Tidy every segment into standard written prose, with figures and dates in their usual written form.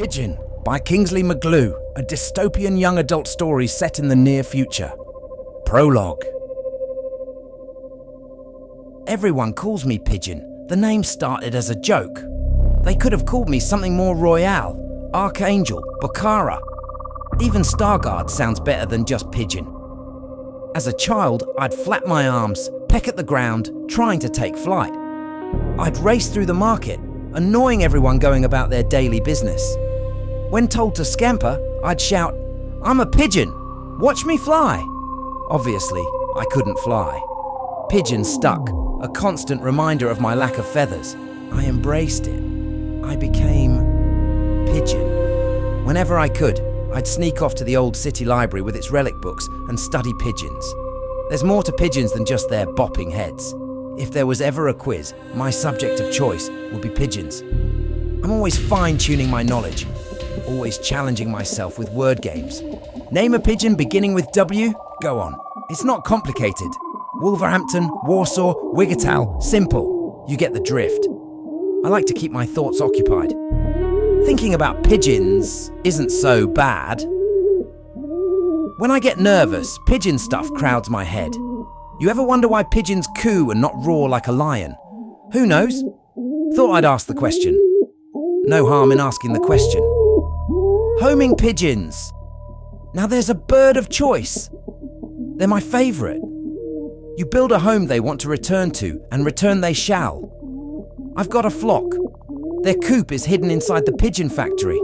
Pigeon by Kingsley McGlew, a dystopian young adult story set in the near future. Prologue. Everyone calls me Pigeon. The name started as a joke. They could have called me something more royale, Archangel, Bakara. Even Starguard sounds better than just Pigeon. As a child, I'd flap my arms, peck at the ground, trying to take flight. I'd race through the market, annoying everyone going about their daily business. When told to scamper, I'd shout, "I'm a pigeon! Watch me fly!" Obviously, I couldn't fly. Pigeon stuck, a constant reminder of my lack of feathers. I embraced it. I became Pigeon. Whenever I could, I'd sneak off to the old city library with its relic books and study pigeons. There's more to pigeons than just their bopping heads. If there was ever a quiz, my subject of choice would be pigeons. I'm always fine-tuning my knowledge, always challenging myself with word games. Name a pigeon beginning with W? Go on. It's not complicated. Wolverhampton, Warsaw, Wiggertal, simple. You get the drift. I like to keep my thoughts occupied. Thinking about pigeons isn't so bad. When I get nervous, pigeon stuff crowds my head. You ever wonder why pigeons coo and not roar like a lion? Who knows? Thought I'd ask the question. No harm in asking the question. Homing pigeons. Now there's a bird of choice. They're my favourite. You build a home they want to return to, and return they shall. I've got a flock. Their coop is hidden inside the pigeon factory.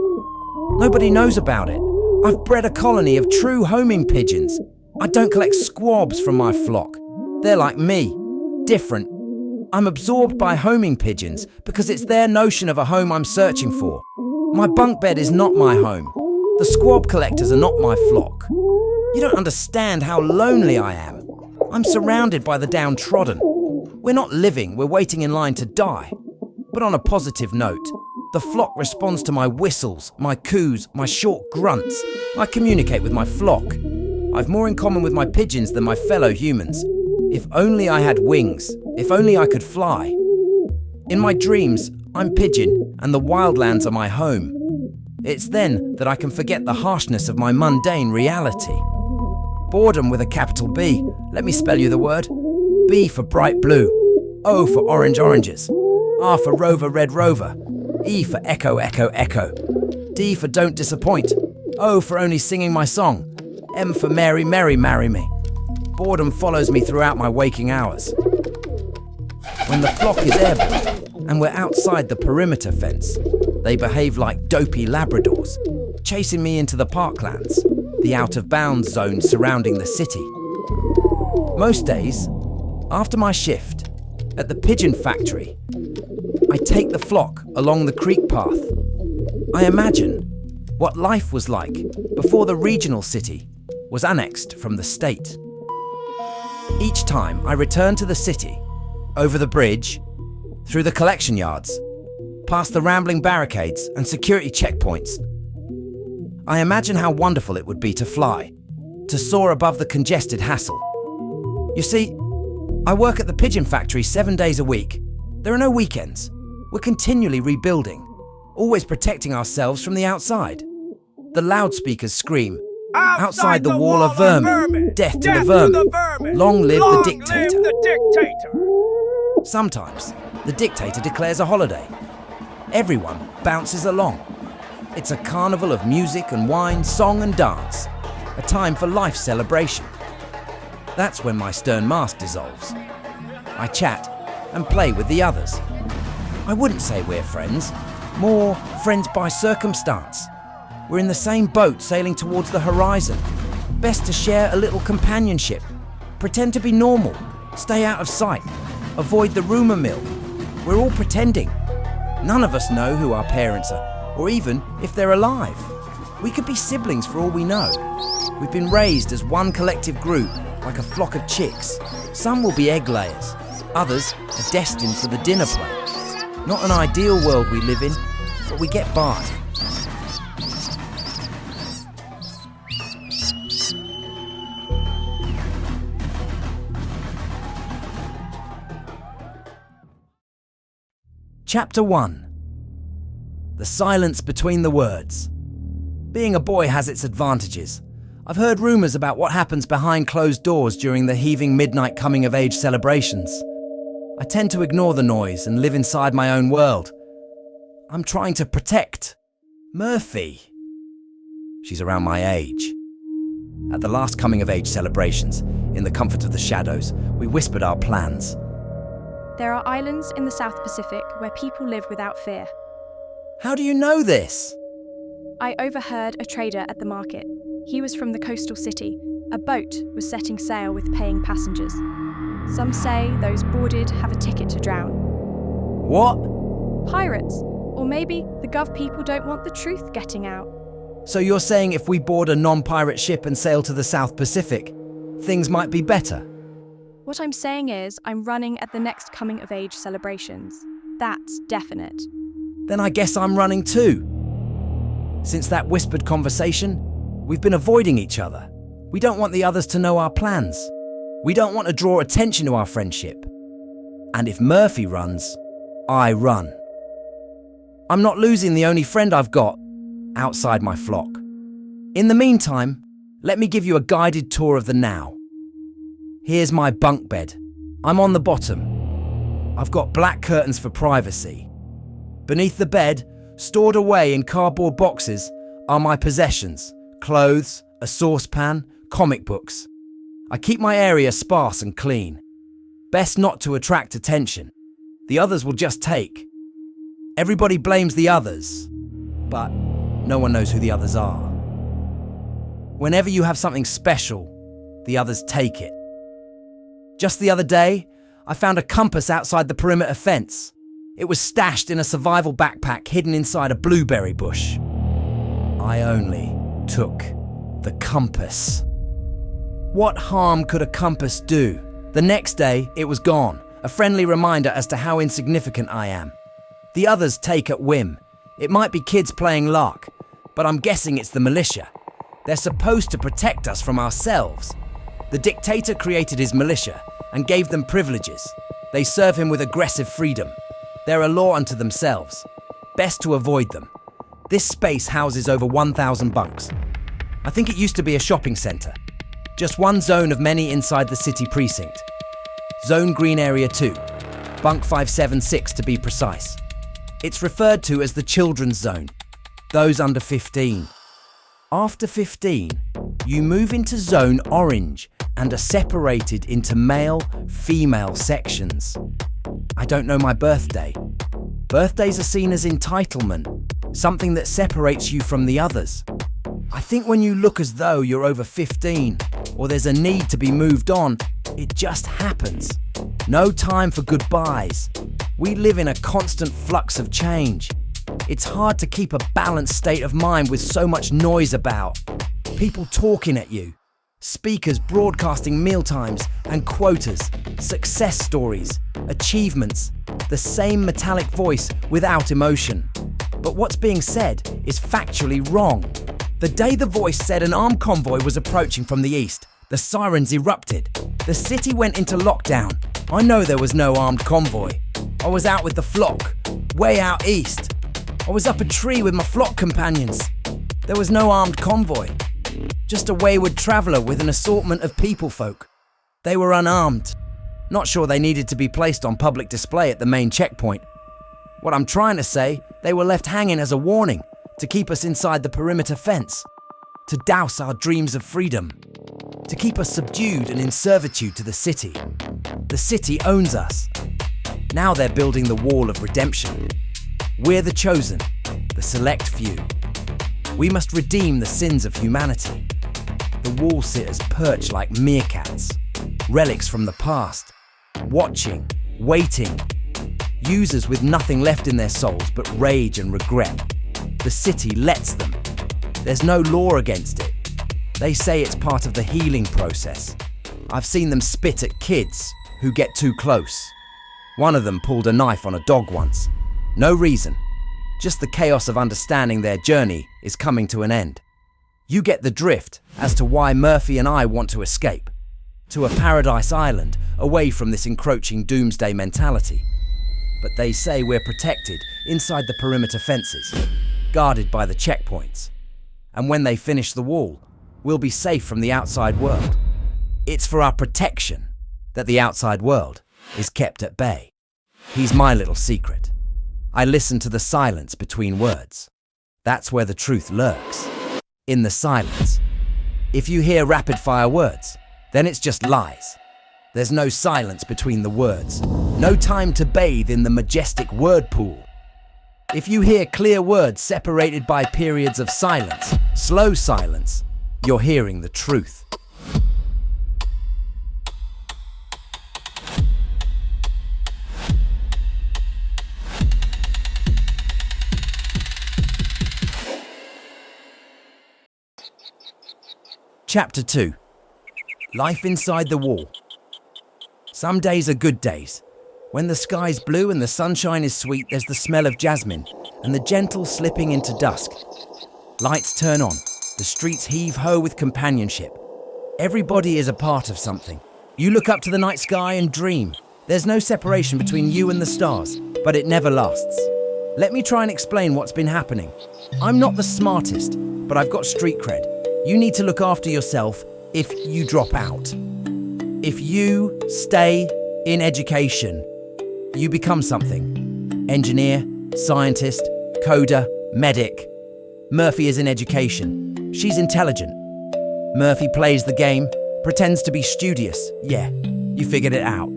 Nobody knows about it. I've bred a colony of true homing pigeons. I don't collect squabs from my flock. They're like me, different. I'm absorbed by homing pigeons because it's their notion of a home I'm searching for. My bunk bed is not my home. The squab collectors are not my flock. You don't understand how lonely I am. I'm surrounded by the downtrodden. We're not living, we're waiting in line to die. But on a positive note, the flock responds to my whistles, my coos, my short grunts. I communicate with my flock. I've more in common with my pigeons than my fellow humans. If only I had wings, if only I could fly. In my dreams, I'm Pigeon and the wildlands are my home. It's then that I can forget the harshness of my mundane reality. Boredom with a capital B. Let me spell you the word. B for bright blue. O for orange oranges. R for rover red rover. E for echo echo echo. D for don't disappoint. O for only singing my song. M for Mary Mary marry me. Boredom follows me throughout my waking hours. When the flock is airborne and we're outside the perimeter fence, they behave like dopey Labradors, chasing me into the parklands, the out-of-bounds zone surrounding the city. Most days, after my shift, at the pigeon factory, I take the flock along the creek path. I imagine what life was like before the regional city was annexed from the state. Each time I return to the city, over the bridge, through the collection yards, past the rambling barricades and security checkpoints, I imagine how wonderful it would be to fly, to soar above the congested hassle. You see, I work at the pigeon factory 7 days a week. There are no weekends. We're continually rebuilding, always protecting ourselves from the outside. The loudspeakers scream, "Outside the wall of vermin, death to the vermin, long live the dictator." Sometimes, the dictator declares a holiday. Everyone bounces along. It's a carnival of music and wine, song and dance, a time for life celebration. That's when my stern mask dissolves. I chat and play with the others. I wouldn't say we're friends, more friends by circumstance. We're in the same boat sailing towards the horizon. Best to share a little companionship. Pretend to be normal. Stay out of sight. Avoid the rumour mill. We're all pretending. None of us know who our parents are, or even if they're alive. We could be siblings for all we know. We've been raised as one collective group, like a flock of chicks. Some will be egg layers. Others are destined for the dinner plate. Not an ideal world we live in, but we get by. Chapter 1. the silence between the words. Being a boy has its advantages. I've heard rumours about what happens behind closed doors during the heaving midnight coming-of-age celebrations. I tend to ignore the noise and live inside my own world. I'm trying to protect Murphy. She's around my age. At the last coming-of-age celebrations, in the comfort of the shadows, we whispered our plans. There are islands in the South Pacific where people live without fear. How do you know this? I overheard a trader at the market. He was from the coastal city. A boat was setting sail with paying passengers. Some say those boarded have a ticket to drown. What? Pirates. Or maybe the Gov people don't want the truth getting out. So you're saying if we board a non-pirate ship and sail to the South Pacific, things might be better? What I'm saying is I'm running at the next coming-of-age celebrations. That's definite. Then I guess I'm running too. Since that whispered conversation, we've been avoiding each other. We don't want the others to know our plans. We don't want to draw attention to our friendship. And if Murphy runs, I run. I'm not losing the only friend I've got outside my flock. In the meantime, let me give you a guided tour of the now. Here's my bunk bed. I'm on the bottom. I've got black curtains for privacy. Beneath the bed, stored away in cardboard boxes, are my possessions: clothes, a saucepan, comic books. I keep my area sparse and clean. Best not to attract attention. The others will just take. Everybody blames the others, but no one knows who the others are. Whenever you have something special, the others take it. Just the other day, I found a compass outside the perimeter fence. It was stashed in a survival backpack hidden inside a blueberry bush. I only took the compass. What harm could a compass do? The next day, it was gone, a friendly reminder as to how insignificant I am. The others take at whim. It might be kids playing lark, but I'm guessing it's the militia. They're supposed to protect us from ourselves. The dictator created his militia and gave them privileges. They serve him with aggressive freedom. They're a law unto themselves. Best to avoid them. This space houses over 1,000 bunks. I think it used to be a shopping centre. Just one zone of many inside the city precinct. Zone Green Area 2, Bunk 576 to be precise. It's referred to as the children's zone, those under 15. After 15, you move into Zone Orange and are separated into male, female sections. I don't know my birthday. Birthdays are seen as entitlement, something that separates you from the others. I think when you look as though you're over 15, or there's a need to be moved on, it just happens. No time for goodbyes. We live in a constant flux of change. It's hard to keep a balanced state of mind with so much noise about. People talking at you, speakers broadcasting mealtimes and quotas, success stories, achievements, the same metallic voice without emotion. But what's being said is factually wrong. The day the voice said an armed convoy was approaching from the east, the sirens erupted. The city went into lockdown. I know there was no armed convoy. I was out with the flock, way out east. I was up a tree with my flock companions. There was no armed convoy. Just a wayward traveller with an assortment of people folk. They were unarmed. Not sure they needed to be placed on public display at the main checkpoint. What I'm trying to say, they were left hanging as a warning to keep us inside the perimeter fence, to douse our dreams of freedom, to keep us subdued and in servitude to the city. The city owns us. Now they're building the wall of redemption. We're the chosen, the select few. We must redeem the sins of humanity. The wall sitters perch like meerkats, relics from the past, watching, waiting, users with nothing left in their souls but rage and regret. The city lets them. There's no law against it. They say it's part of the healing process. I've seen them spit at kids who get too close. One of them pulled a knife on a dog once. No reason. Just the chaos of understanding their journey is coming to an end. You get the drift as to why Murphy and I want to escape. To a paradise island, away from this encroaching doomsday mentality. but they say we're protected inside the perimeter fences, guarded by the checkpoints. And when they finish the wall, we'll be safe from the outside world. It's for our protection that the outside world is kept at bay. He's my little secret. I listen to the silence between words. That's where the truth lurks. In the silence. If you hear rapid-fire words, then it's just lies. There's no silence between the words. No time to bathe in the majestic word pool. If you hear clear words separated by periods of silence, slow silence, you're hearing the truth. Chapter 2. Life inside the wall. Some days are good days. When the sky's blue and the sunshine is sweet, there's the smell of jasmine and the gentle slipping into dusk. Lights turn on. The streets heave-ho with companionship. Everybody is a part of something. You look up to the night sky and dream. There's no separation between you and the stars, but it never lasts. Let me try and explain what's been happening. I'm not the smartest, but I've got street cred. You need to look after yourself if you drop out. If you stay in education, you become something. Engineer, scientist, coder, medic. Murphy is in education. She's intelligent. Murphy plays the game, pretends to be studious. Yeah, you figured it out.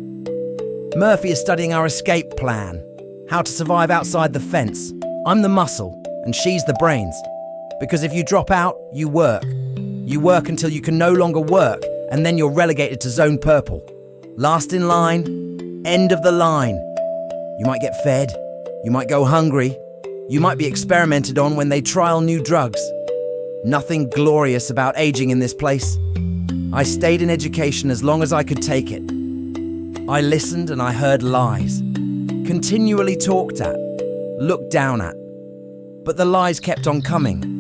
Murphy is studying our escape plan, how to survive outside the fence. I'm the muscle, and she's the brains. Because if you drop out, you work. You work until you can no longer work, and then you're relegated to zone purple. Last in line, end of the line. You might get fed, you might go hungry, you might be experimented on when they trial new drugs. Nothing glorious about aging in this place. I stayed in education as long as I could take it. I listened and I heard lies, continually talked at, looked down at. But the lies kept on coming.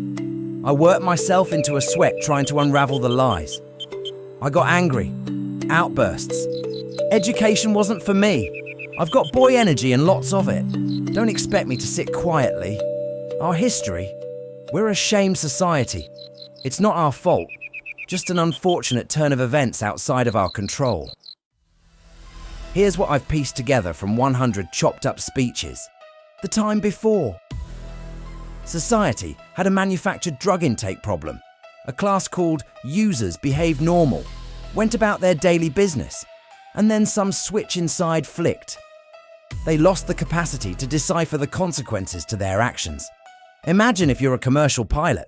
I worked myself into a sweat trying to unravel the lies. I got angry, outbursts. Education wasn't for me. I've got boy energy and lots of it. Don't expect me to sit quietly. Our history, we're a shame society. It's not our fault, just an unfortunate turn of events outside of our control. Here's what I've pieced together from 100 chopped up speeches. The time before. Society had a manufactured drug intake problem. A class called users behaved normal, went about their daily business, and then some switch inside flicked. They lost the capacity to decipher the consequences to their actions. Imagine if you're a commercial pilot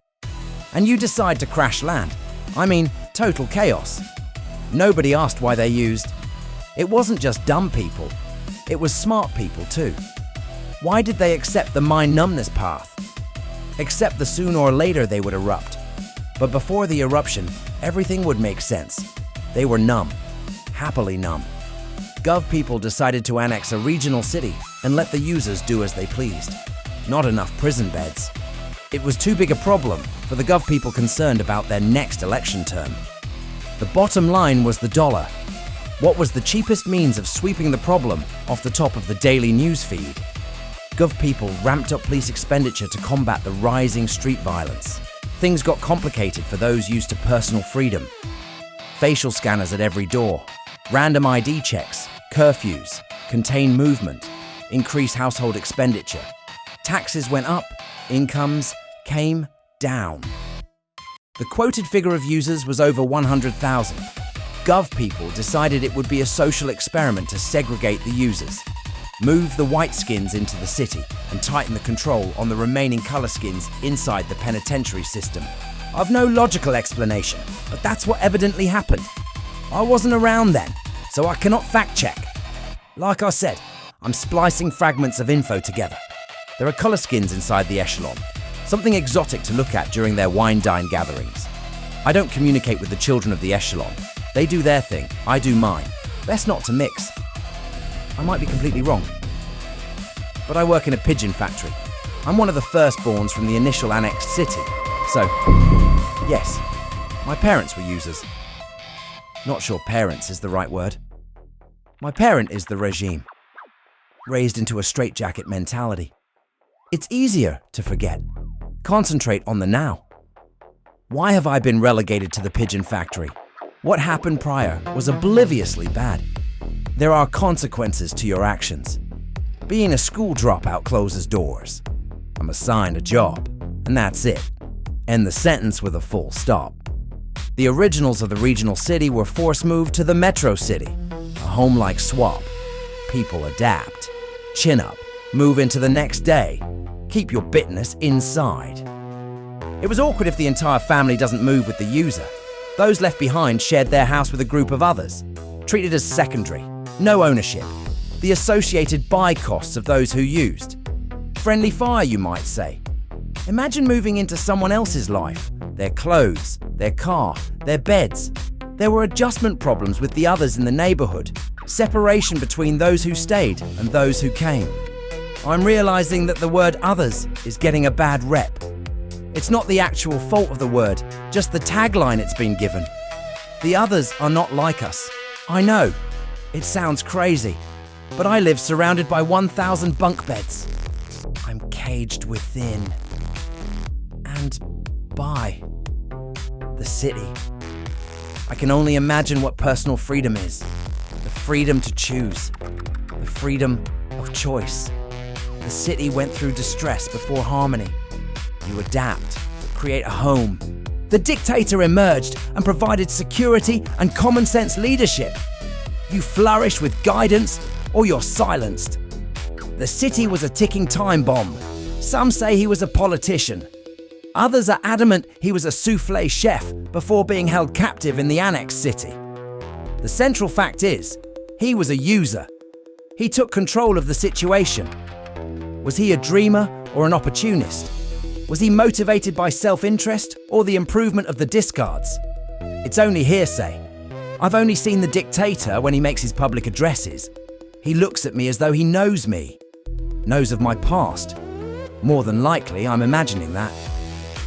and you decide to crash land. I mean, total chaos. Nobody asked why they used. It wasn't just dumb people, it was smart people too. Why did they accept the mind numbness path? Accept that sooner or later they would erupt. But before the eruption, everything would make sense. They were numb, happily numb. Gov people decided to annex a regional city and let the users do as they pleased. Not enough prison beds. It was too big a problem for the Gov people concerned about their next election term. The bottom line was the dollar. What was the cheapest means of sweeping the problem off the top of the daily news feed? Gov people ramped up police expenditure to combat the rising street violence. Things got complicated for those used to personal freedom. Facial scanners at every door, random ID checks, curfews, contain movement, increase household expenditure. Taxes went up, incomes came down. The quoted figure of users was over 100,000. Gov people decided it would be a social experiment to segregate the users, move the white skins into the city, and tighten the control on the remaining colour skins inside the penitentiary system. I've no logical explanation, but that's what evidently happened. I wasn't around then, so I cannot fact check. Like I said, I'm splicing fragments of info together. There are colour skins inside the echelon, something exotic to look at during their wine-dine gatherings. I don't communicate with the children of the echelon. They do their thing, I do mine. Best not to mix. I might be completely wrong. But I work in a pigeon factory. I'm one of the firstborns from the initial annexed city. So, yes, my parents were users. Not sure parents is the right word. My parent is the regime. raised into a straitjacket mentality. It's easier to forget. Concentrate on the now. Why have I been relegated to the pigeon factory? What happened prior was obliviously bad. There are consequences to your actions. Being a school dropout closes doors. I'm assigned a job, and that's it. End the sentence with a full stop. The originals of the regional city were force moved to the metro city, a home-like swap. People adapt. Chin up, move into the next day. Keep your bitterness inside. It was awkward if the entire family doesn't move with the user. Those left behind shared their house with a group of others, treated as secondary, no ownership. The associated buy costs of those who used. Friendly fire, you might say. Imagine moving into someone else's life, their clothes, their car, their beds. There were adjustment problems with the others in the neighborhood, separation between those who stayed and those who came. I'm realizing that the word others is getting a bad rep. It's not the actual fault of the word, just the tagline it's been given. The others are not like us. I know, it sounds crazy, but I live surrounded by 1,000 bunk beds. I'm caged within and by the city. I can only imagine what personal freedom is. The freedom to choose. The freedom of choice. The city went through distress before harmony. You adapt, create a home. The dictator emerged and provided security and common sense leadership. You flourish with guidance or you're silenced. The city was a ticking time bomb. Some say he was a politician. Others are adamant he was a soufflé chef before being held captive in the annex city. The central fact is, he was a user. He took control of the situation. Was he a dreamer or an opportunist? Was he motivated by self-interest or the improvement of the discards? It's only hearsay. I've only seen the dictator when he makes his public addresses. He looks at me as though he knows me, knows of my past. More than likely, I'm imagining that.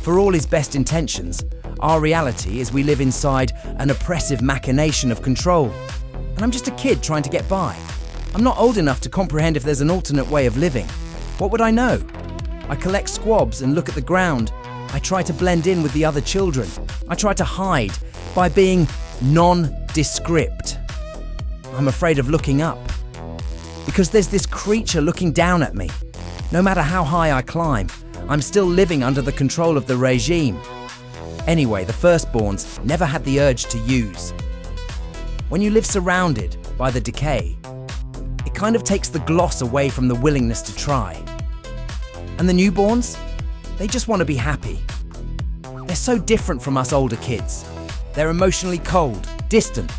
For all his best intentions, our reality is we live inside an oppressive machination of control. And I'm just a kid trying to get by. I'm not old enough to comprehend if there's an alternate way of living. What would I know? I collect squabs and look at the ground. I try to blend in with the other children. I try to hide by being nondescript. I'm afraid of looking up. Because there's this creature looking down at me. No matter how high I climb, I'm still living under the control of the regime. Anyway, the firstborns never had the urge to use. When you live surrounded by the decay, it kind of takes the gloss away from the willingness to try. And the newborns? They just want to be happy. They're so different from us older kids. They're emotionally cold, distant.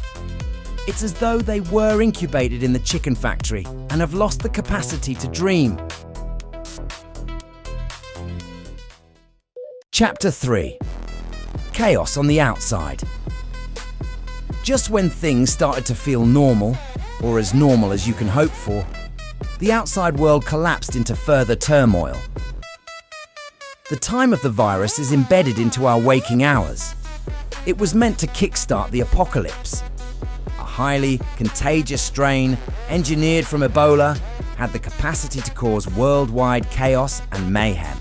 It's as though they were incubated in the chicken factory and have lost the capacity to dream. Chapter 3. Chaos on the outside. Just when things started to feel normal, or as normal as you can hope for, the outside world collapsed into further turmoil. The time of the virus is embedded into our waking hours. It was meant to kickstart the apocalypse. A highly contagious strain, engineered from Ebola, had the capacity to cause worldwide chaos and mayhem.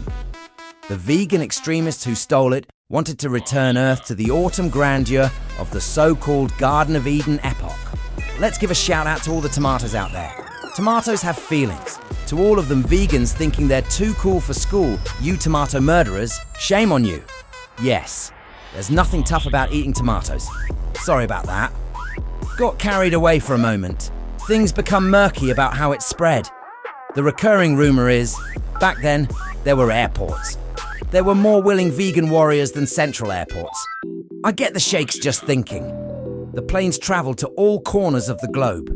The vegan extremists who stole it wanted to return Earth to the autumn grandeur of the so-called Garden of Eden epoch. Let's give a shout out to all the tomatoes out there. Tomatoes have feelings. To all of them vegans thinking they're too cool for school, you tomato murderers, shame on you. Yes, there's nothing tough about eating tomatoes. Sorry about that. Got carried away for a moment. Things become murky about how it spread. The recurring rumor is, back then, there were airports. There were more willing vegan warriors than central airports. I get the sheikhs just thinking. The planes travel to all corners of the globe.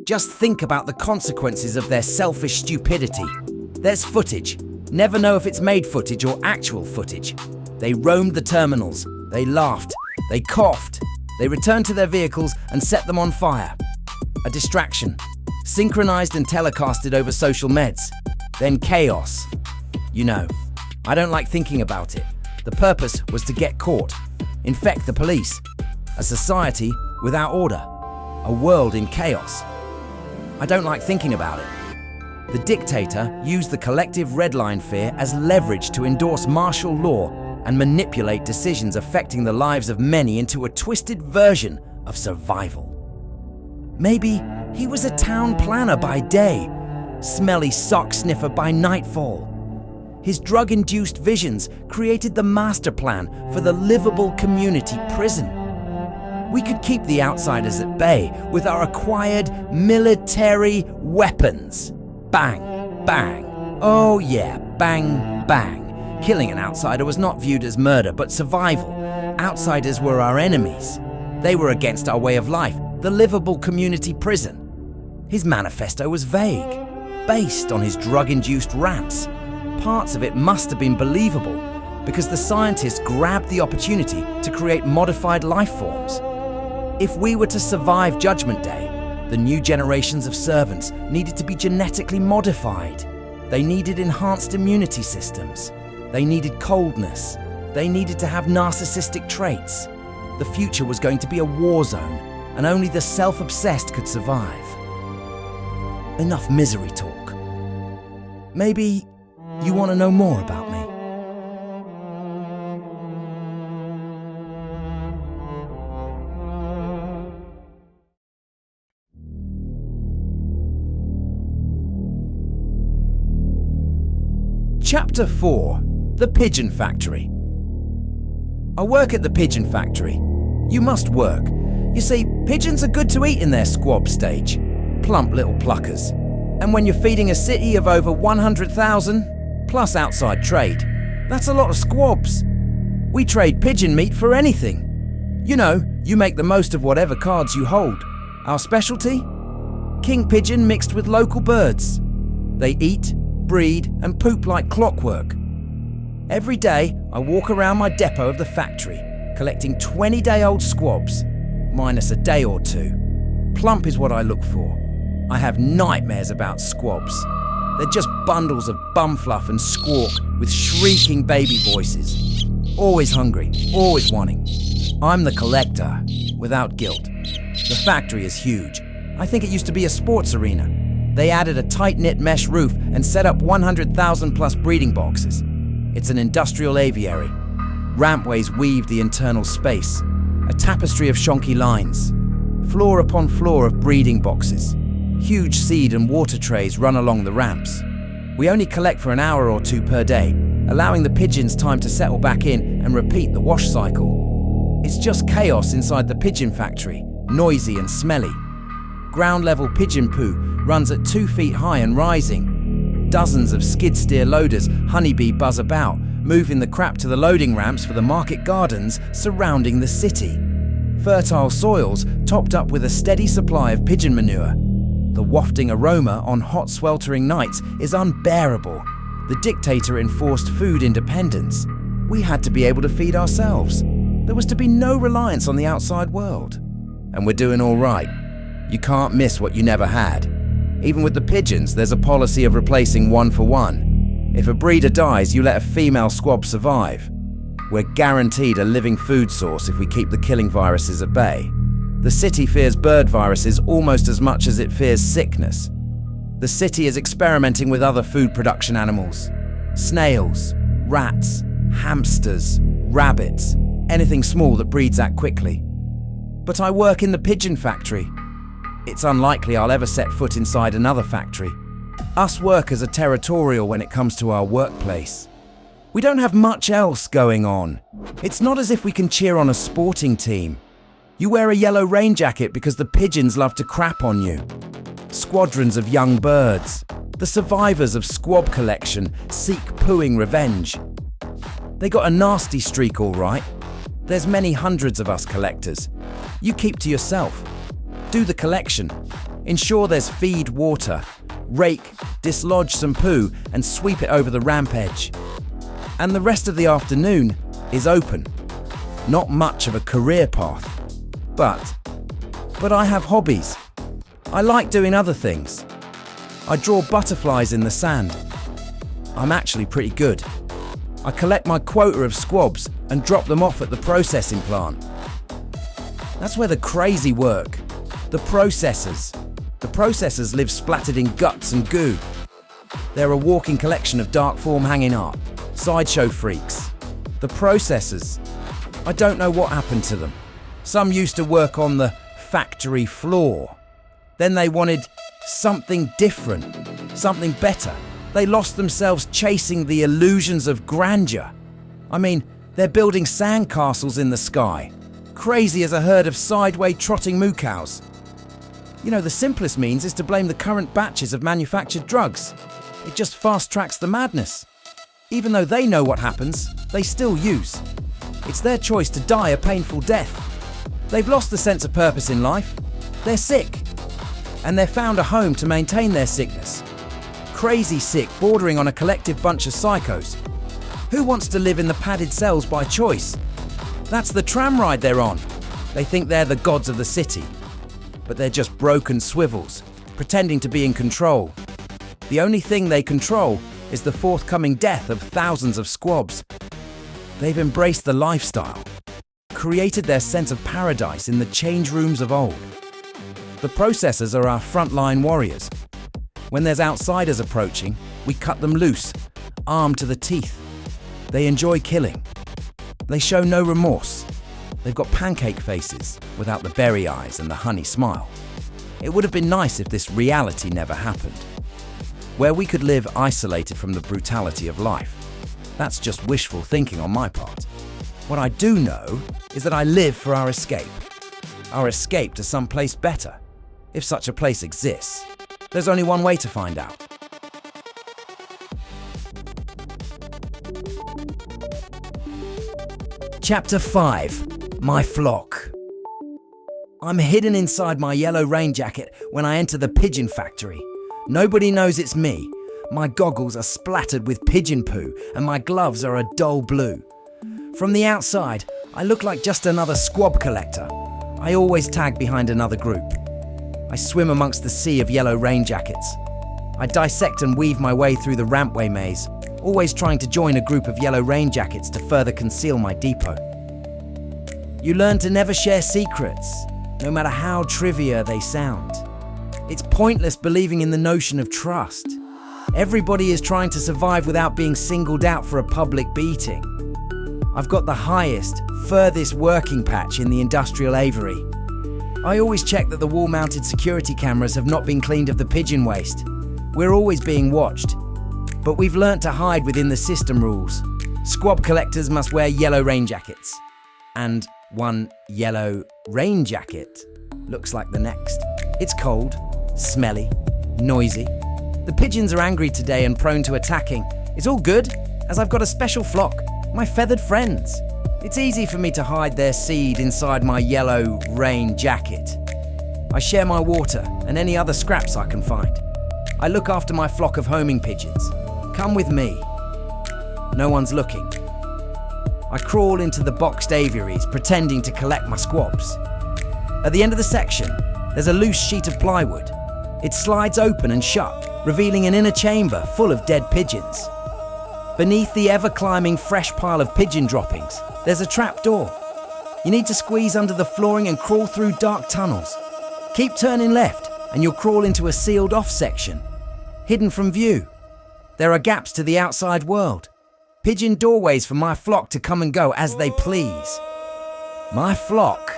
Just think about the consequences of their selfish stupidity. There's footage. Never know if it's made footage or actual footage. They roamed the terminals. They laughed. They coughed. They returned to their vehicles and set them on fire. A distraction. Synchronized and telecasted over social meds. Then chaos. You know, I don't like thinking about it. The purpose was to get caught. Infect the police. A society without order. A world in chaos. I don't like thinking about it. The dictator used the collective red line fear as leverage to endorse martial law and manipulate decisions affecting the lives of many into a twisted version of survival. Maybe he was a town planner by day, smelly sock sniffer by nightfall. His drug-induced visions created the master plan for the livable community prison. We could keep the outsiders at bay with our acquired military weapons. Bang, bang. Oh yeah, bang, bang. Killing an outsider was not viewed as murder, but survival. Outsiders were our enemies. They were against our way of life, the livable community prison. His manifesto was vague, based on his drug-induced rants. Parts of it must have been believable, because the scientists grabbed the opportunity to create modified life forms. If we were to survive Judgment Day, the new generations of servants needed to be genetically modified. They needed enhanced immunity systems. They needed coldness. They needed to have narcissistic traits. The future was going to be a war zone, and only the self-obsessed could survive. Enough misery talk. Maybe you want to know more about me? Chapter 4. The Pigeon Factory. I work at the Pigeon Factory. You must work. You see, pigeons are good to eat in their squab stage. Plump little pluckers. And when you're feeding a city of over 100,000, plus outside trade, that's a lot of squabs. We trade pigeon meat for anything. You know, you make the most of whatever cards you hold. Our specialty? King pigeon mixed with local birds. They eat, breed, and poop like clockwork. Every day, I walk around my depot of the factory, collecting 20-day-old squabs, minus a day or two. Plump is what I look for. I have nightmares about squabs. They're just bundles of bum fluff and squawk with shrieking baby voices. Always hungry, always wanting. I'm the collector, without guilt. The factory is huge. I think it used to be a sports arena. They added a tight-knit mesh roof and set up 100,000 plus breeding boxes. It's an industrial aviary. Rampways weave the internal space, a tapestry of shonky lines. Floor upon floor of breeding boxes. Huge seed and water trays run along the ramps. We only collect for an hour or two per day, allowing the pigeons time to settle back in and repeat the wash cycle. It's just chaos inside the pigeon factory, noisy and smelly. Ground-level pigeon poo runs at 2 feet high and rising. Dozens of skid-steer loaders honeybee buzz about, moving the crap to the loading ramps for the market gardens surrounding the city. Fertile soils topped up with a steady supply of pigeon manure. The wafting aroma on hot, sweltering nights is unbearable. The dictator enforced food independence. We had to be able to feed ourselves. There was to be no reliance on the outside world. And we're doing all right. You can't miss what you never had. Even with the pigeons, there's a policy of replacing one for one. If a breeder dies, you let a female squab survive. We're guaranteed a living food source if we keep the killing viruses at bay. The city fears bird viruses almost as much as it fears sickness. The city is experimenting with other food production animals. Snails, rats, hamsters, rabbits, anything small that breeds that quickly. But I work in the pigeon factory. It's unlikely I'll ever set foot inside another factory. Us workers are territorial when it comes to our workplace. We don't have much else going on. It's not as if we can cheer on a sporting team. You wear a yellow rain jacket because the pigeons love to crap on you. Squadrons of young birds, the survivors of squab collection, seek pooing revenge. They got a nasty streak, all right. There's many hundreds of us collectors. You keep to yourself. Do the collection. Ensure there's feed water. Rake, dislodge some poo and sweep it over the ramp edge. And the rest of the afternoon is open. Not much of a career path. But I have hobbies. I like doing other things. I draw butterflies in the sand. I'm actually pretty good. I collect my quota of squabs and drop them off at the processing plant. That's where the crazy work. The processors. The processors live splattered in guts and goo. They're a walking collection of dark form hanging art, sideshow freaks. The processors, I don't know what happened to them. Some used to work on the factory floor. Then they wanted something different, something better. They lost themselves chasing the illusions of grandeur. I mean, they're building sandcastles in the sky, crazy as a herd of sideway trotting moo cows. You know, the simplest means is to blame the current batches of manufactured drugs. It just fast-tracks the madness. Even though they know what happens, they still use. It's their choice to die a painful death. They've lost the sense of purpose in life. They're sick. And they've found a home to maintain their sickness. Crazy sick, bordering on a collective bunch of psychos. Who wants to live in the padded cells by choice? That's the tram ride they're on. They think they're the gods of the city. But they're just broken swivels, pretending to be in control. The only thing they control is the forthcoming death of thousands of squabs. They've embraced the lifestyle, created their sense of paradise in the change rooms of old. The processors are our frontline warriors. When there's outsiders approaching, we cut them loose, armed to the teeth. They enjoy killing. They show no remorse. They've got pancake faces without the berry eyes and the honey smile. It would have been nice if this reality never happened, where we could live isolated from the brutality of life. That's just wishful thinking on my part. What I do know is that I live for our escape to some place better, if such a place exists. There's only one way to find out. Chapter 5. My Flock. I'm hidden inside my yellow rain jacket when I enter the Pigeon factory. Nobody knows it's me. My goggles are splattered with pigeon poo and my gloves are a dull blue. From the outside, I look like just another squab collector. I always tag behind another group. I swim amongst the sea of yellow rain jackets. I dissect and weave my way through the rampway maze, always trying to join a group of yellow rain jackets to further conceal my depot. You learn to never share secrets, no matter how trivia they sound. It's pointless believing in the notion of trust. Everybody is trying to survive without being singled out for a public beating. I've got the highest, furthest working patch in the industrial aviary. I always check that the wall-mounted security cameras have not been cleaned of the pigeon waste. We're always being watched. But we've learnt to hide within the system rules. Squab collectors must wear yellow rain jackets. And one yellow rain jacket looks like the next. It's cold, smelly, noisy. The pigeons are angry today and prone to attacking. It's all good, as I've got a special flock, my feathered friends. It's easy for me to hide their seed inside my yellow rain jacket. I share my water and any other scraps I can find. I look after my flock of homing pigeons. Come with me. No one's looking. I crawl into the boxed aviaries, pretending to collect my squabs. At the end of the section, there's a loose sheet of plywood. It slides open and shut, revealing an inner chamber full of dead pigeons. Beneath the ever-climbing fresh pile of pigeon droppings, there's a trap door. You need to squeeze under the flooring and crawl through dark tunnels. Keep turning left and you'll crawl into a sealed-off section, hidden from view. There are gaps to the outside world, pigeon doorways for my flock to come and go as they please. My flock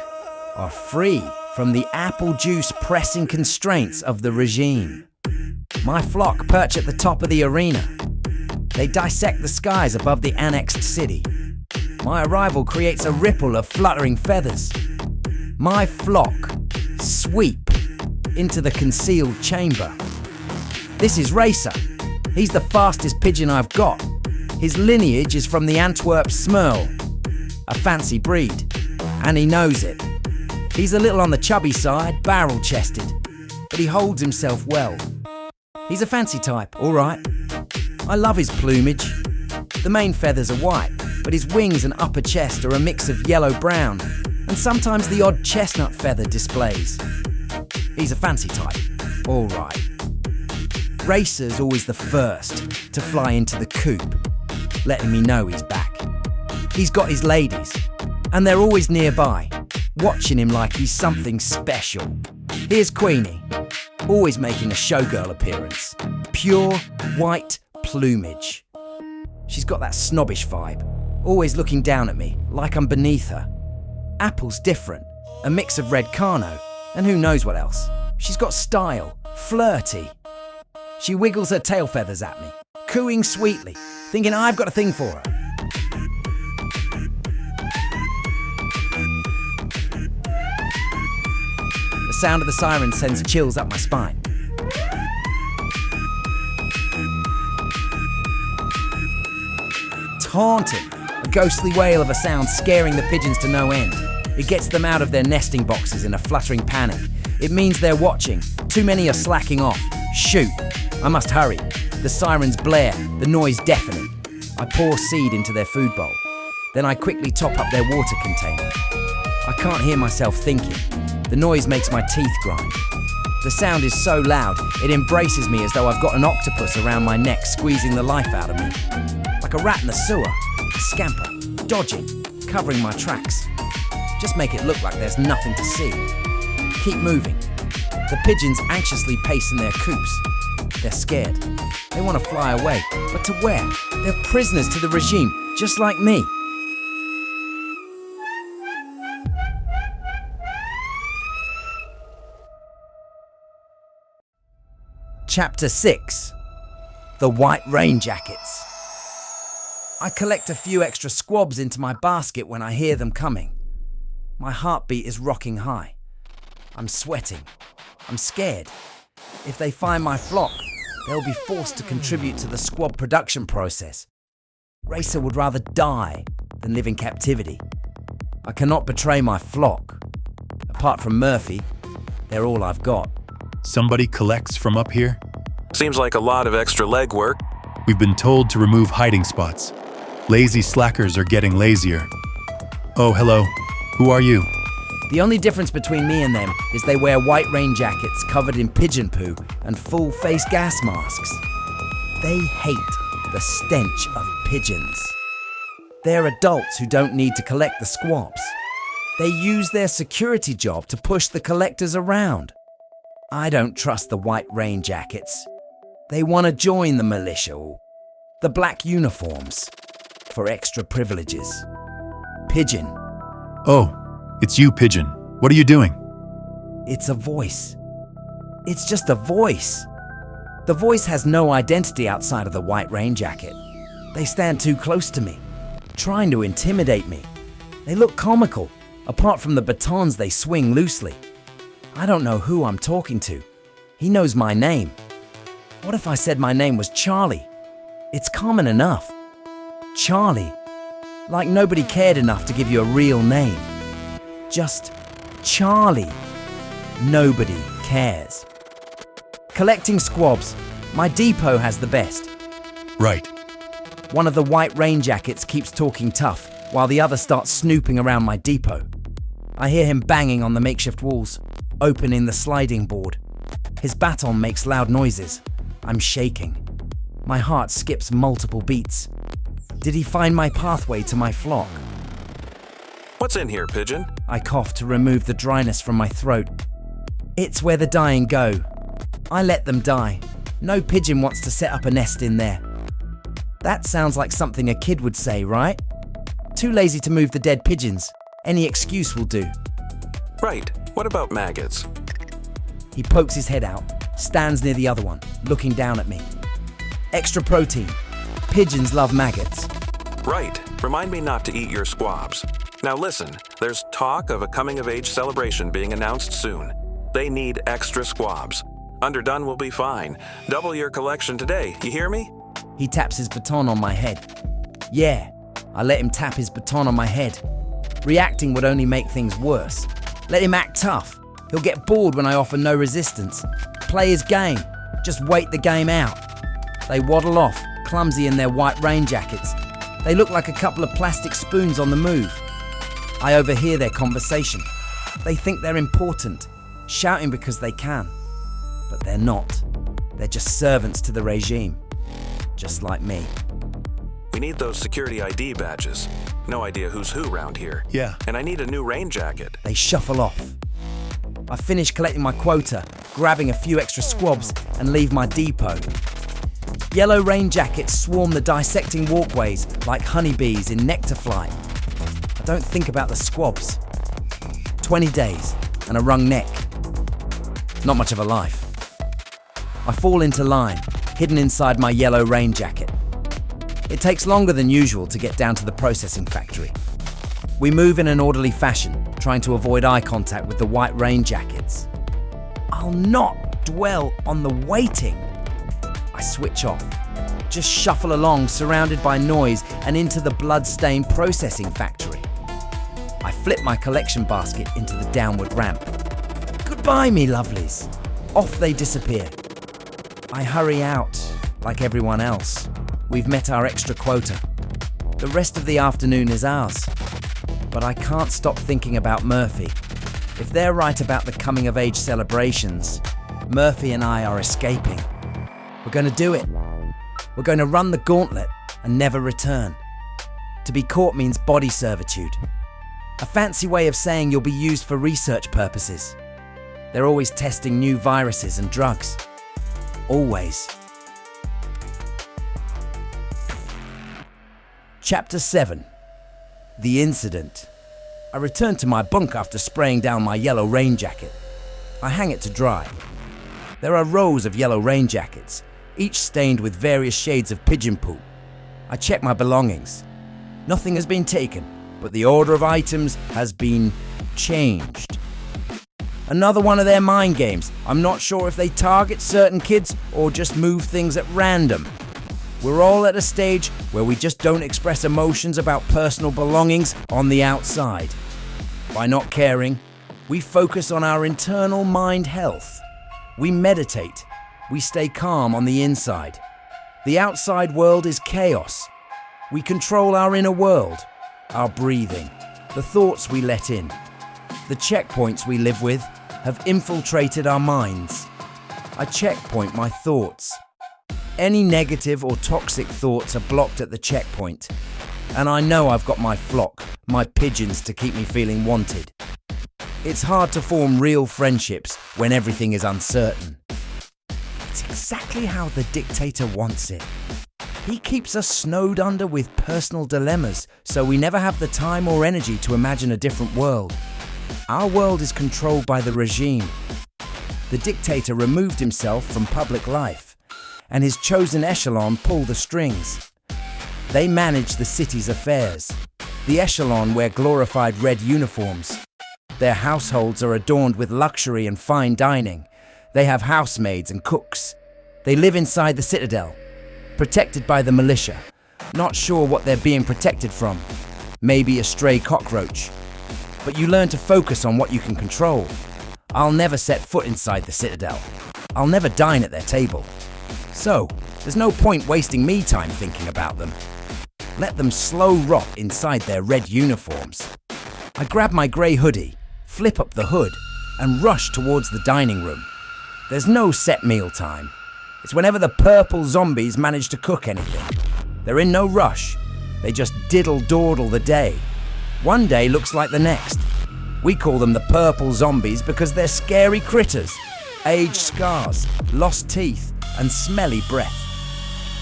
are free from the apple juice pressing constraints of the regime. My flock perch at the top of the arena. They dissect the skies above the annexed city. My arrival creates a ripple of fluttering feathers. My flock sweep into the concealed chamber. This is Racer. He's the fastest pigeon I've got. His lineage is from the Antwerp Smurl, a fancy breed, and he knows it. He's a little on the chubby side, barrel-chested, but he holds himself well. He's a fancy type, all right. I love his plumage. The main feathers are white, but his wings and upper chest are a mix of yellow-brown, and sometimes the odd chestnut feather displays. He's a fancy type, all right. Racer's always the first to fly into the coop, letting me know he's back. He's got his ladies, and they're always nearby, watching him like he's something special. Here's Queenie, always making a showgirl appearance. Pure white plumage. She's got that snobbish vibe, always looking down at me, like I'm beneath her. Apple's different, a mix of red Carno, and who knows what else. She's got style, flirty. She wiggles her tail feathers at me, cooing sweetly, thinking I've got a thing for her. The sound of the siren sends chills up my spine. Taunting, a ghostly wail of a sound scaring the pigeons to no end. It gets them out of their nesting boxes in a fluttering panic. It means they're watching. Too many are slacking off. Shoot, I must hurry. The sirens blare, the noise deafening. I pour seed into their food bowl. Then I quickly top up their water container. I can't hear myself thinking. The noise makes my teeth grind. The sound is so loud, it embraces me as though I've got an octopus around my neck squeezing the life out of me. Like a rat in the sewer, I scamper, dodging, covering my tracks. Just make it look like there's nothing to see. Keep moving. The pigeons anxiously pace in their coops. They're scared. They want to fly away, but to where? They're prisoners to the regime, just like me. Chapter 6. The White Rain Jackets. I collect a few extra squabs into my basket when I hear them coming. My heartbeat is rocking high. I'm sweating. I'm scared. If they find my flock, they'll be forced to contribute to the squab production process. Racer would rather die than live in captivity. I cannot betray my flock. Apart from Murphy, they're all I've got. Somebody collects from up here? Seems like a lot of extra legwork. We've been told to remove hiding spots. Lazy slackers are getting lazier. Oh, hello. Who are you? The only difference between me and them is they wear white rain jackets covered in pigeon poo and full-face gas masks. They hate the stench of pigeons. They're adults who don't need to collect the squabs. They use their security job to push the collectors around. I don't trust the white rain jackets. They want to join the militia, or the black uniforms, for extra privileges. Pigeon. Oh, it's you, Pigeon. What are you doing? It's a voice. It's just a voice. The voice has no identity outside of the white rain jacket. They stand too close to me, trying to intimidate me. They look comical, apart from the batons they swing loosely. I don't know who I'm talking to. He knows my name. What if I said my name was Charlie? It's common enough. Charlie. Like nobody cared enough to give you a real name. Just Charlie. Nobody cares. Collecting squabs. My depot has the best. Right. One of the white rain jackets keeps talking tough, while the other starts snooping around my depot. I hear him banging on the makeshift walls, opening the sliding board. His baton makes loud noises. I'm shaking. My heart skips multiple beats. Did he find my pathway to my flock? What's in here, Pigeon? I cough to remove the dryness from my throat. It's where the dying go. I let them die. No pigeon wants to set up a nest in there. That sounds like something a kid would say, right? Too lazy to move the dead pigeons. Any excuse will do. Right. What about maggots? He pokes his head out, stands near the other one, looking down at me. Extra protein. Pigeons love maggots. Right. Remind me not to eat your squabs. Now listen, there's talk of a coming-of-age celebration being announced soon. They need extra squabs. Underdone will be fine. Double your collection today, you hear me? He taps his baton on my head. Yeah, I let him tap his baton on my head. Reacting would only make things worse. Let him act tough. He'll get bored when I offer no resistance. Play his game. Just wait the game out. They waddle off, clumsy in their white rain jackets. They look like a couple of plastic spoons on the move. I overhear their conversation. They think they're important, shouting because they can. But they're not. They're just servants to the regime. Just like me. We need those security ID badges. No idea who's who round here. Yeah. And I need a new rain jacket. They shuffle off. I finish collecting my quota, grabbing a few extra squabs, and leave my depot. Yellow rain jackets swarm the dissecting walkways like honeybees in nectar flight. I don't think about the squabs. 20 days and a wrung neck. Not much of a life. I fall into line, hidden inside my yellow rain jacket. It takes longer than usual to get down to the processing factory. We move in an orderly fashion, trying to avoid eye contact with the white rain jackets. I'll not dwell on the waiting. I switch off, just shuffle along surrounded by noise and into the blood-stained processing factory. I flip my collection basket into the downward ramp. Goodbye, me lovelies. Off they disappear. I hurry out, like everyone else. We've met our extra quota. The rest of the afternoon is ours. But I can't stop thinking about Murphy. If they're right about the coming-of-age celebrations, Murphy and I are escaping. We're going to do it. We're going to run the gauntlet and never return. To be caught means body servitude. A fancy way of saying you'll be used for research purposes. They're always testing new viruses and drugs. Always. Chapter 7. The Incident. I return to my bunk after spraying down my yellow rain jacket. I hang it to dry. There are rows of yellow rain jackets, each stained with various shades of pigeon poop. I check my belongings. Nothing has been taken, but the order of items has been changed. Another one of their mind games. I'm not sure if they target certain kids or just move things at random. We're all at a stage where we just don't express emotions about personal belongings on the outside. By not caring, we focus on our internal mind health. We meditate. We stay calm on the inside. The outside world is chaos. We control our inner world, our breathing, the thoughts we let in. The checkpoints we live with have infiltrated our minds. I checkpoint my thoughts. Any negative or toxic thoughts are blocked at the checkpoint. And I know I've got my flock, my pigeons to keep me feeling wanted. It's hard to form real friendships when everything is uncertain. It's exactly how the dictator wants it. He keeps us snowed under with personal dilemmas, so we never have the time or energy to imagine a different world. Our world is controlled by the regime. The dictator removed himself from public life, and his chosen echelon pull the strings. They manage the city's affairs. The echelon wear glorified red uniforms. Their households are adorned with luxury and fine dining. They have housemaids and cooks. They live inside the citadel, protected by the militia, not sure what they're being protected from. Maybe a stray cockroach. But you learn to focus on what you can control. I'll never set foot inside the citadel. I'll never dine at their table. So, there's no point wasting me time thinking about them. Let them slow rot inside their red uniforms. I grab my grey hoodie, flip up the hood, and rush towards the dining room. There's no set meal time. It's whenever the purple zombies manage to cook anything. They're in no rush. They just diddle-dawdle the day. One day looks like the next. We call them the purple zombies because they're scary critters. Age scars, lost teeth, and smelly breath.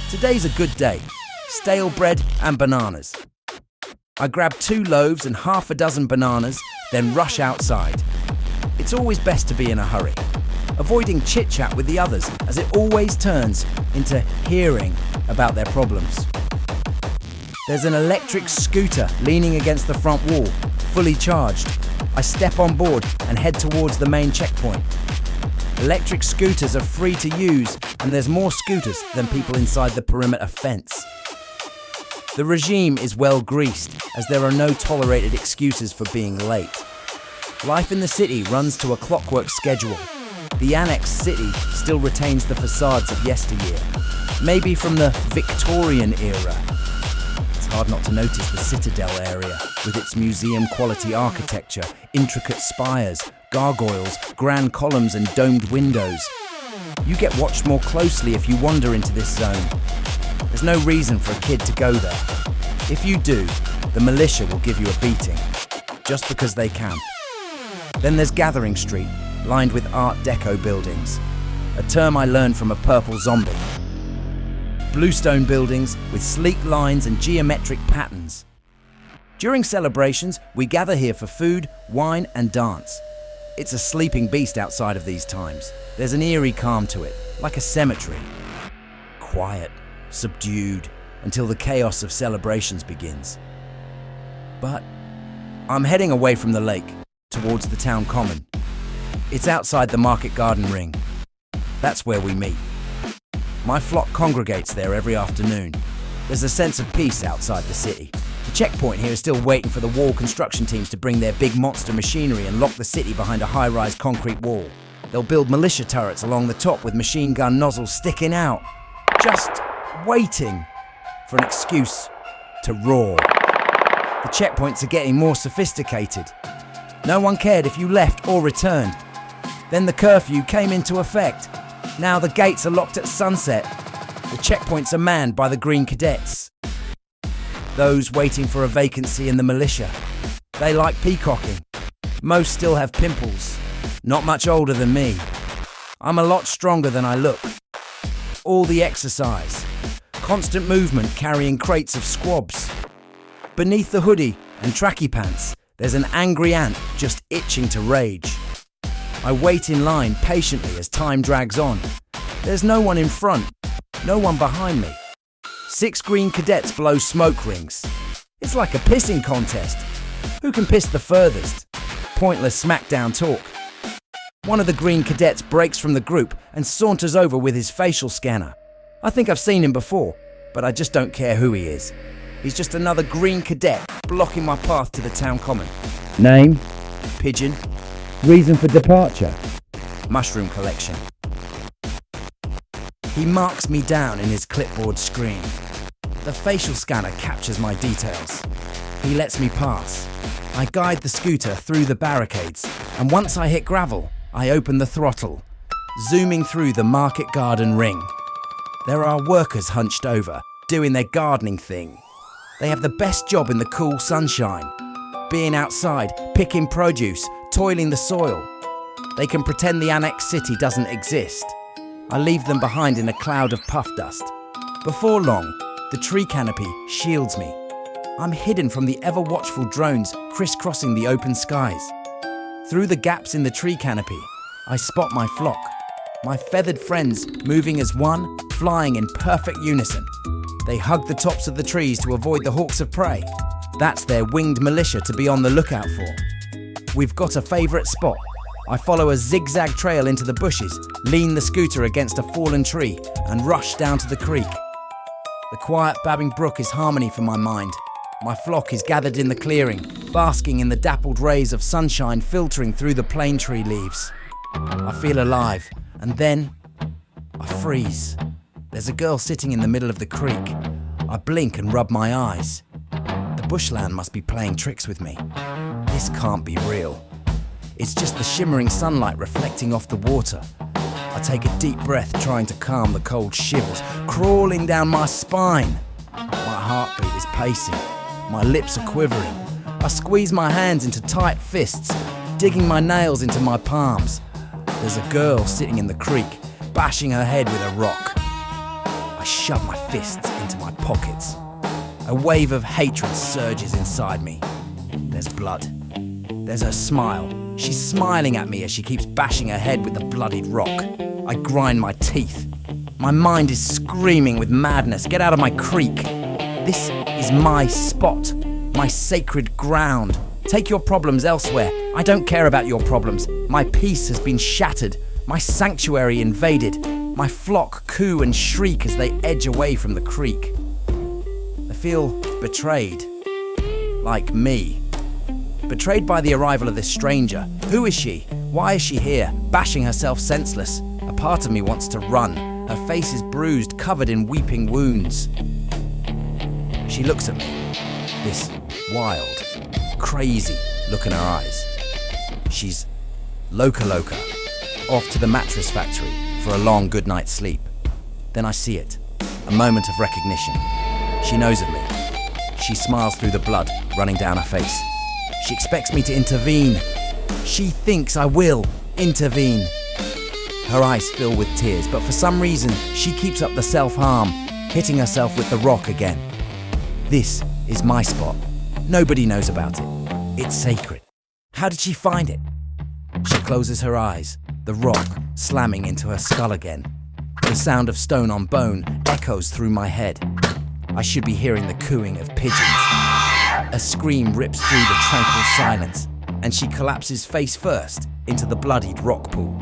Today's a good day. Stale bread and bananas. I grab 2 loaves and half a dozen bananas, then rush outside. It's always best to be in a hurry, avoiding chit-chat with the others, as it always turns into hearing about their problems. There's an electric scooter leaning against the front wall, fully charged. I step on board and head towards the main checkpoint. Electric scooters are free to use, and there's more scooters than people inside the perimeter fence. The regime is well greased, as there are no tolerated excuses for being late. Life in the city runs to a clockwork schedule. The annexed city still retains the facades of yesteryear, maybe from the Victorian era. It's hard not to notice the Citadel area, with its museum-quality architecture, intricate spires, gargoyles, grand columns and domed windows. You get watched more closely if you wander into this zone. There's no reason for a kid to go there. If you do, the militia will give you a beating, just because they can. Then there's Gathering Street, lined with Art Deco buildings, a term I learned from a purple zombie. Bluestone buildings with sleek lines and geometric patterns. During celebrations, we gather here for food, wine, and dance. It's a sleeping beast outside of these times. There's an eerie calm to it, like a cemetery. Quiet, subdued, until the chaos of celebrations begins. But I'm heading away from the lake, towards the town common. It's outside the market garden ring. That's where we meet. My flock congregates there every afternoon. There's a sense of peace outside the city. The checkpoint here is still waiting for the wall construction teams to bring their big monster machinery and lock the city behind a high-rise concrete wall. They'll build militia turrets along the top with machine gun nozzles sticking out, just waiting for an excuse to roar. The checkpoints are getting more sophisticated. No one cared if you left or returned. Then the curfew came into effect. Now the gates are locked at sunset. The checkpoints are manned by the Green Cadets. Those waiting for a vacancy in the militia. They like peacocking. Most still have pimples. Not much older than me. I'm a lot stronger than I look. All the exercise. Constant movement carrying crates of squabs. Beneath the hoodie and tracky pants, there's an angry ant just itching to rage. I wait in line patiently as time drags on. There's no one in front, no one behind me. 6 Green Cadets blow smoke rings. It's like a pissing contest. Who can piss the furthest? Pointless smackdown talk. One of the Green Cadets breaks from the group and saunters over with his facial scanner. I think I've seen him before, but I just don't care who he is. He's just another Green Cadet blocking my path to the town common. Name? Pigeon. Reason for departure? Mushroom collection. He marks me down in his clipboard screen. The facial scanner captures my details. He lets me pass. I guide the scooter through the barricades, and once I hit gravel, I open the throttle, zooming through the market garden ring. There are workers hunched over, doing their gardening thing. They have the best job in the cool sunshine, being outside, picking produce, toiling the soil. They can pretend the annexed city doesn't exist. I leave them behind in a cloud of puff dust. Before long, the tree canopy shields me. I'm hidden from the ever-watchful drones crisscrossing the open skies. Through the gaps in the tree canopy, I spot my flock, my feathered friends moving as one, flying in perfect unison. They hug the tops of the trees to avoid the hawks of prey. That's their winged militia to be on the lookout for. We've got a favourite spot. I follow a zigzag trail into the bushes, lean the scooter against a fallen tree, and rush down to the creek. The quiet babbing brook is harmony for my mind. My flock is gathered in the clearing, basking in the dappled rays of sunshine filtering through the plane tree leaves. I feel alive, and then I freeze. There's a girl sitting in the middle of the creek. I blink and rub my eyes. The bushland must be playing tricks with me. This can't be real. It's just the shimmering sunlight reflecting off the water. I take a deep breath, trying to calm the cold shivers crawling down my spine. My heartbeat is pacing. My lips are quivering. I squeeze my hands into tight fists, digging my nails into my palms. There's a girl sitting in the creek, bashing her head with a rock. I shove my fists into my pockets. A wave of hatred surges inside me. There's blood. There's her smile. She's smiling at me as she keeps bashing her head with the bloodied rock. I grind my teeth. My mind is screaming with madness. Get out of my creek. This is my spot, my sacred ground. Take your problems elsewhere. I don't care about your problems. My peace has been shattered. My sanctuary invaded. My flock coo and shriek as they edge away from the creek. I feel betrayed. Like me. Betrayed by the arrival of this stranger. Who is she? Why is she here, bashing herself senseless? A part of me wants to run. Her face is bruised, covered in weeping wounds. She looks at me. This wild, crazy look in her eyes. She's loca, off to the mattress factory for a long good night's sleep. Then I see it. A moment of recognition. She knows of me. She smiles through the blood running down her face. She expects me to intervene. She thinks I will, Intervene. Her eyes fill with tears, but for some reason, she keeps up the self-harm, hitting herself with the rock again. This is my spot. Nobody knows about it. It's sacred. How did she find it? She closes her eyes, the rock slamming into her skull again. The sound of stone on bone echoes through my head. I should be hearing the cooing of pigeons. A scream rips through the tranquil silence, and she collapses face first into the bloodied rock pool.